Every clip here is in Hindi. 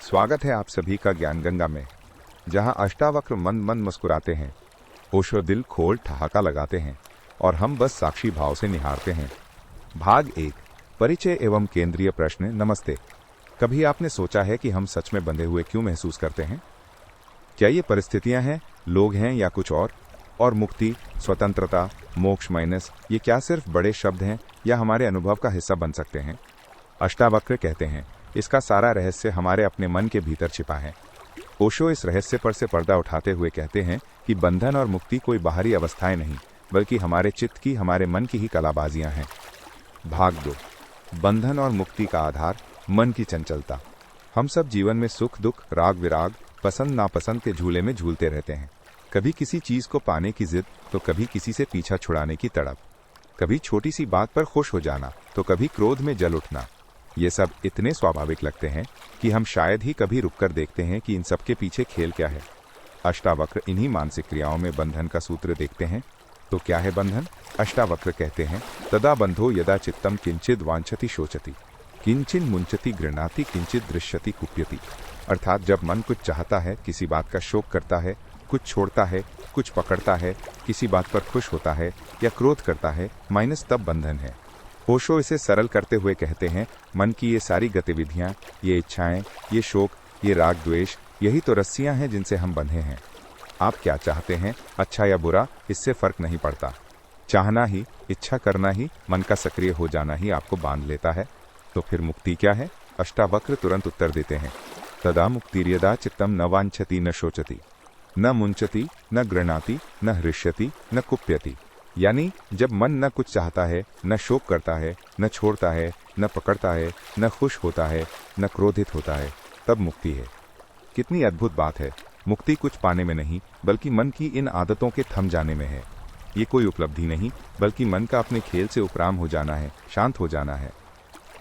स्वागत है आप सभी का ज्ञान गंगा में, जहां अष्टावक्र मंद मंद मुस्कुराते हैं, ओशो दिल खोल ठहाका लगाते हैं और हम बस साक्षी भाव से निहारते हैं। भाग 1, परिचय एवं केंद्रीय प्रश्न। नमस्ते। कभी आपने सोचा है कि हम सच में बंधे हुए क्यों महसूस करते हैं? क्या ये परिस्थितियां हैं, लोग हैं या कुछ और मुक्ति, स्वतंत्रता, मोक्ष माइनस, ये क्या सिर्फ बड़े शब्द हैं या हमारे अनुभव का हिस्सा बन सकते हैं? अष्टावक्र कहते हैं इसका सारा रहस्य हमारे अपने मन के भीतर छिपा है। ओशो इस रहस्य पर से पर्दा उठाते हुए कहते हैं कि बंधन और मुक्ति कोई बाहरी अवस्थाएं नहीं, बल्कि हमारे चित्त की, हमारे मन की ही कलाबाजियां हैं। भाग 2, बंधन और मुक्ति का आधार, मन की चंचलता। हम सब जीवन में सुख दुख, राग विराग, पसंद नापसंद के झूले में झूलते रहते हैं। कभी किसी चीज को पाने की जिद, तो कभी किसी से पीछा छुड़ाने की तड़प, कभी छोटी सी बात पर खुश हो जाना, तो कभी क्रोध में जल उठना। ये सब इतने स्वाभाविक लगते हैं कि हम शायद ही कभी रुककर देखते हैं कि इन सब के पीछे खेल क्या है। अष्टावक्र इन्हीं मानसिक क्रियाओं में बंधन का सूत्र देखते हैं। तो क्या है बंधन? अष्टावक्र कहते हैं तदा बंधो यदा चित्तम किंचित वांछति शोचति, किंचिन मुंचति गृणाति, किंचित दृश्यति कुप्यति। अर्थात जब मन कुछ चाहता है, किसी बात का शोक करता है, कुछ छोड़ता है, कुछ पकड़ता है, किसी बात पर खुश होता है या क्रोध करता है, माइनस तब बंधन है। ओशो इसे सरल करते हुए कहते हैं मन की ये सारी गतिविधियां, ये इच्छाएं, ये शोक, ये राग द्वेष, यही तो रस्सियां हैं जिनसे हम बंधे हैं। आप क्या चाहते हैं, अच्छा या बुरा, इससे फर्क नहीं पड़ता। चाहना ही, इच्छा करना ही, मन का सक्रिय हो जाना ही आपको बांध लेता है। तो फिर मुक्ति क्या है? अष्टावक्र तुरंत उत्तर देते हैं तदा मुक्तिर्यदा चित्तम न वांछति न शोचति, न मुंचति न गृणाति न हृष्यति न कुप्यति। यानी जब मन न कुछ चाहता है, न शोक करता है, न छोड़ता है, न पकड़ता है, न खुश होता है, न क्रोधित होता है, तब मुक्ति है। कितनी अद्भुत बात है। मुक्ति कुछ पाने में नहीं, बल्कि मन की इन आदतों के थम जाने में है। ये कोई उपलब्धि नहीं, बल्कि मन का अपने खेल से उपराम हो जाना है, शांत हो जाना है।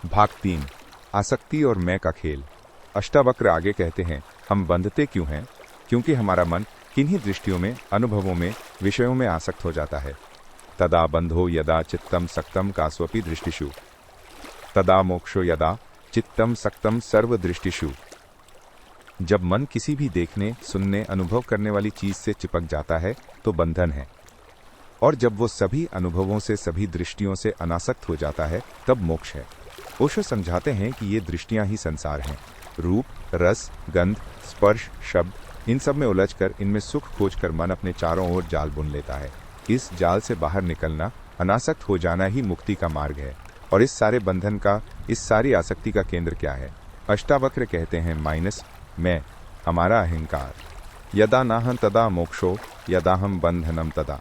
भाग 3, आसक्ति और मैं का खेल। अष्टावक्र आगे कहते हैं हम बंधते क्यों हैं? क्योंकि हमारा मन किन्हीं दृष्टियों में, अनुभवों में, विषयों में आसक्त हो जाता है। तदा बंधो यदा चित्तम सक्तम कास्वपि दृष्टिषु, तदा मोक्षो यदा चित्तम सक्तम सर्व दृष्टिषु। जब मन किसी भी देखने, सुनने, अनुभव करने वाली चीज से चिपक जाता है तो बंधन है, और जब वो सभी अनुभवों से, सभी दृष्टियों से अनासक्त हो जाता है तब मोक्ष है। ओशो समझाते हैं कि ये दृष्टियां ही संसार हैं। रूप, रस, गंध, स्पर्श, शब्द, इन सब में उलझकर, इनमें सुख खोजकर मन अपने चारों ओर जाल बुन लेता है। इस जाल से बाहर निकलना, अनासक्त हो जाना ही मुक्ति का मार्ग है। और इस सारे बंधन का, इस सारी आसक्ति का केंद्र क्या है? अष्टावक्र कहते हैं माइनस मैं, हमारा अहंकार। यदा नाहं तदा मोक्षो, यदा हम बंधनम तदा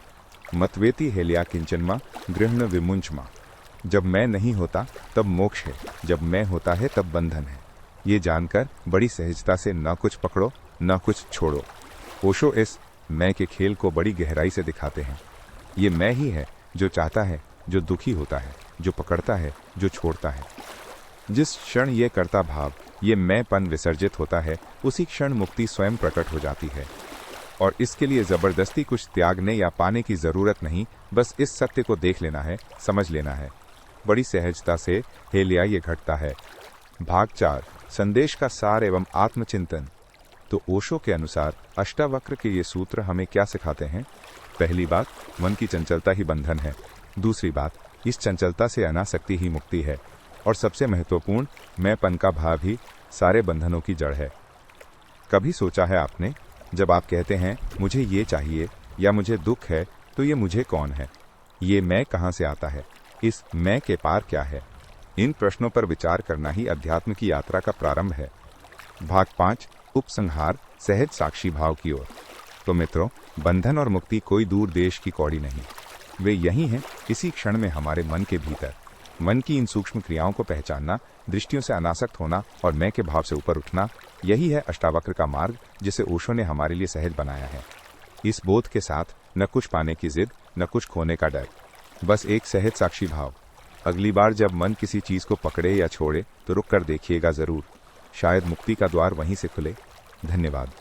मतवेति हेलिया किंचनमा गृहण विमुंचमा। जब मैं नहीं होता तब मोक्ष है, जब मैं होता है तब बंधन है। ये जानकर बड़ी सहजता से न कुछ पकड़ो न कुछ छोड़ो। ओशो इस मैं के खेल को बड़ी गहराई से दिखाते हैं। ये मैं ही है जो चाहता है, जो दुखी होता है, जो पकड़ता है, जो छोड़ता है। जिस क्षण ये कर्ता भाव, ये मैंपन विसर्जित होता है, उसी क्षण मुक्ति स्वयं प्रकट हो जाती है। और इसके लिए जबरदस्ती कुछ त्यागने या पाने की जरूरत नहीं, बस इस सत्य को देख लेना है, समझ लेना है। बड़ी सहजता से हेलिया ये घटता है। भाग 4, संदेश का सार एवं आत्मचिंतन। तो ओशो के अनुसार अष्टावक्र के ये सूत्र हमें क्या सिखाते हैं? पहली बात, मन की चंचलता ही बंधन है। दूसरी बात, इस चंचलता से अनासक्ति ही मुक्ति है। और सबसे महत्वपूर्ण, मैंपन का भाव ही सारे बंधनों की जड़ है। कभी सोचा है आपने, जब आप कहते हैं मुझे ये चाहिए या मुझे दुख है, तो ये मुझे कौन है? ये मैं कहाँ से आता है? इस मैं के पार क्या है? इन प्रश्नों पर विचार करना ही अध्यात्म की यात्रा का प्रारंभ है। भाग 5, उपसंहार, सहज साक्षी भाव की ओर। तो मित्रों, बंधन और मुक्ति कोई दूर देश की कौड़ी नहीं, वे यही हैं, इसी क्षण में हमारे मन के भीतर। मन की इन सूक्ष्म क्रियाओं को पहचानना, दृष्टियों से अनासक्त होना और मैं के भाव से ऊपर उठना, यही है अष्टावक्र का मार्ग, जिसे ओशो ने हमारे लिए सहज बनाया है। इस बोध के साथ न कुछ पाने की जिद, न कुछ खोने का डर, बस एक सहज साक्षी भाव। अगली बार जब मन किसी चीज को पकड़े या छोड़े तो रुक कर देखिएगा जरूर, शायद मुक्ति का द्वार वहीं से खुले। धन्यवाद।